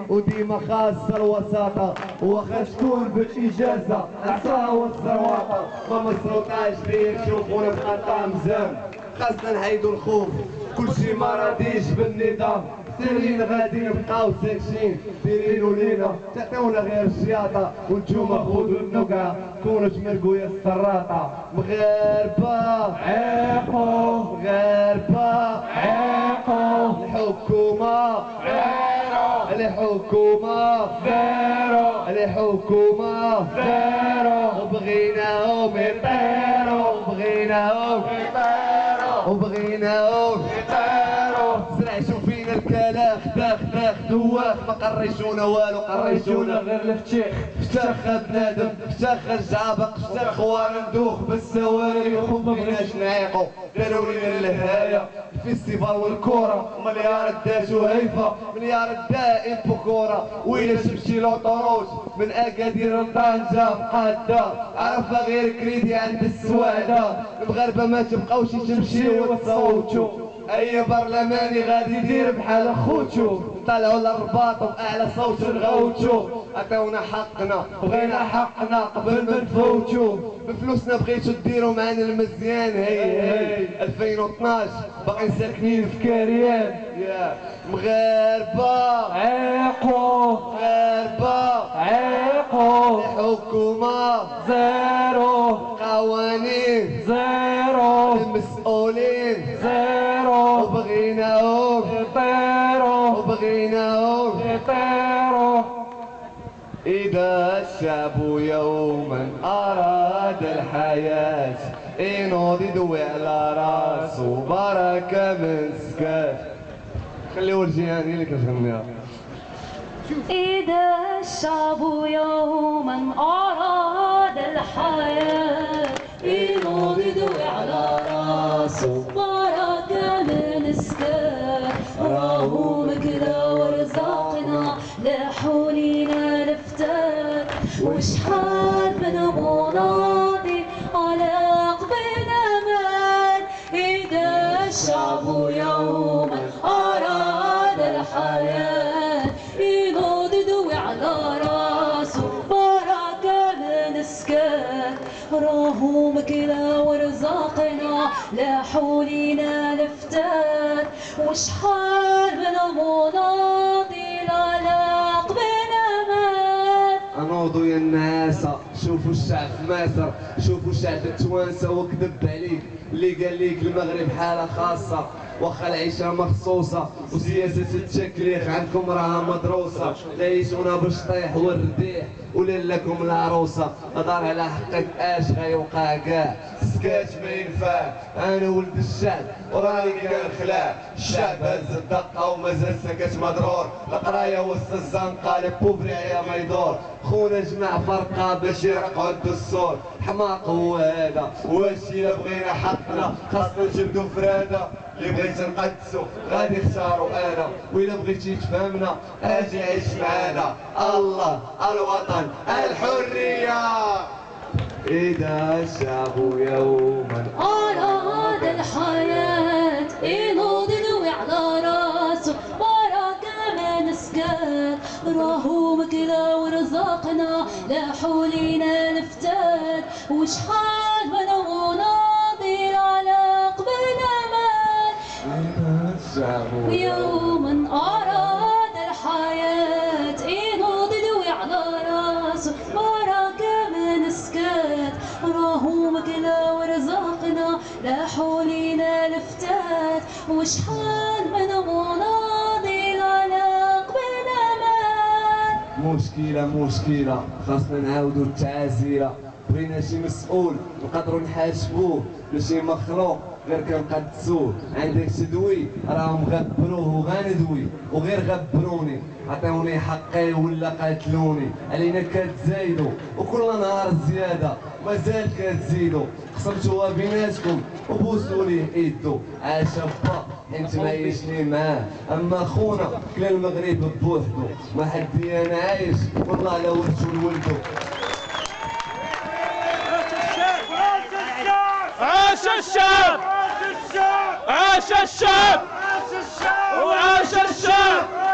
وديما خاصة الوساطة وخا شكون بالإجازة عصا والسرواطة ما مسروطاش بيا تشوفونا بقطع مزام خاصنا نحيدو الخوف كلشي ما راضيش بالنظام سيرين غادي نبقاو ساكشين دايرينو لينا تعطيونا غير الشياطة وانتوما خذو النقعة كونوا تمرقوا يا السراطة مغاربة عيقو مغاربة عيقو الحكومة الحكومة زيرو الحكومة زيرو وبغيناهم يطيروا وبغيناهم يطيروا وبغيناهم يطيروا زرعتو فينا الكلاخ داخ داخ دواخ ما قريشونا والو قريشونا غير الفتيخ فتاخ بنادم فتاخ الجعبق فتاخ خوان ندوخ بالسواريخ وما بغيناش نعيقو داروا لينا الهاية الفيستيفال والكورة مليار داتو هيفا مليار دائم بكورة ويلا تمشي لوطوروت من اكادير لطنجة مقادة عرفها غير كريدي عند السوادة المغاربة ما تبقاوش تمشيو وتصوتو اي برلماني غادي يدير بحال خوتو طلعوا للرباط وباعلى صوت نغوتو عطيونا حقنا بغينا حقنا قبل ما نفوتو بفلوسنا بغيتو ديروا معانا المزيان هي 2012 باقي ساكنين في كاريان يا مغاربة عيقو مغاربة عيقو الحكومة زيرو قوانين زيرو المسؤولين زيرو وبغيناهم يطيروا وبغيناهم يطيروا إذا الشعب يوما أراد الحياة ينوض يدوي على راسو بركة من سكات خليو الجيهاني اللي كتغنيها إذا الشعب يوما أراد الحياة ينوض يدوي على راسو بركة من سكات راهو مكلا ورزقنا لا حولينا لفتات وشحال من مناضي على قبلنا مال إذا الشعب يوما أراد الحياة ينوض يدوي على راسو بركة من سكات راهو مكلا ورزقنا لا حولينا لفتات وشحال من مناضل على قبلنا مات انوضوا يا الناس شوفوا الشعب في مصر شوفوا الشعب التوانسه وكذب عليك اللي قال ليك المغرب حاله خاصه واخا العيشه مخصوصه وسياسه التكليخ عندكم راها مدروسه تعيشونا بالشطيح والرديح ولا لكم العروسه هضر على حقك اش غيوقع كاع سكات ما ينفع انا ولد الشعب وراني كنخلع الشعب هز الدقه ومازال سكت مضرور القرايه وسط الزنقه لي بوفري يا ما يدور خونا جمع فرقه باش يرقعوا الدستور حماق هو هذا واشي الا بغينا حقنا خاصنا نجبدو فراده اللي بغيت نقدسو غادي اختارو انا وإلا بغيتي تفهمنا اجي عيش معانا الله الوطن الحريه إذا الشعب يوما أراد الحياة ينوض يدوي على راسو بركة من سكات راهو مكلا ورزقنا لا حولينا لفتات وشحال من مناضل على قبلنا مات إذا الشعب يوما أراد الحياة ينوض يدوي على راسو بركة من سكات راهو مكلا ورزقنا لا حولينا لفتات وشحال من مناضل على قبلنا مات مشكلة خاصنا نعاودو التعازيرة بغينا شي مسؤول نقدروا نحاسبوه ماشي مخلوق غير كنقدسوه عندك تدوي راهم غبروه وغندوي وغير غبروني عطيوني حقي ولا قاتلوني علينا كتزايدوا وكل نهار زياده مازال كتزيدوا خصمتوها بيناتكم وبوسوا ليه ايدو عاش با حيت ما عايشني معاه اما خونا كلا المغرب بوحدو ما حد انا عايش والله لا ورثو لولدو عاش الشعب عاش الشعب وعاش الشعب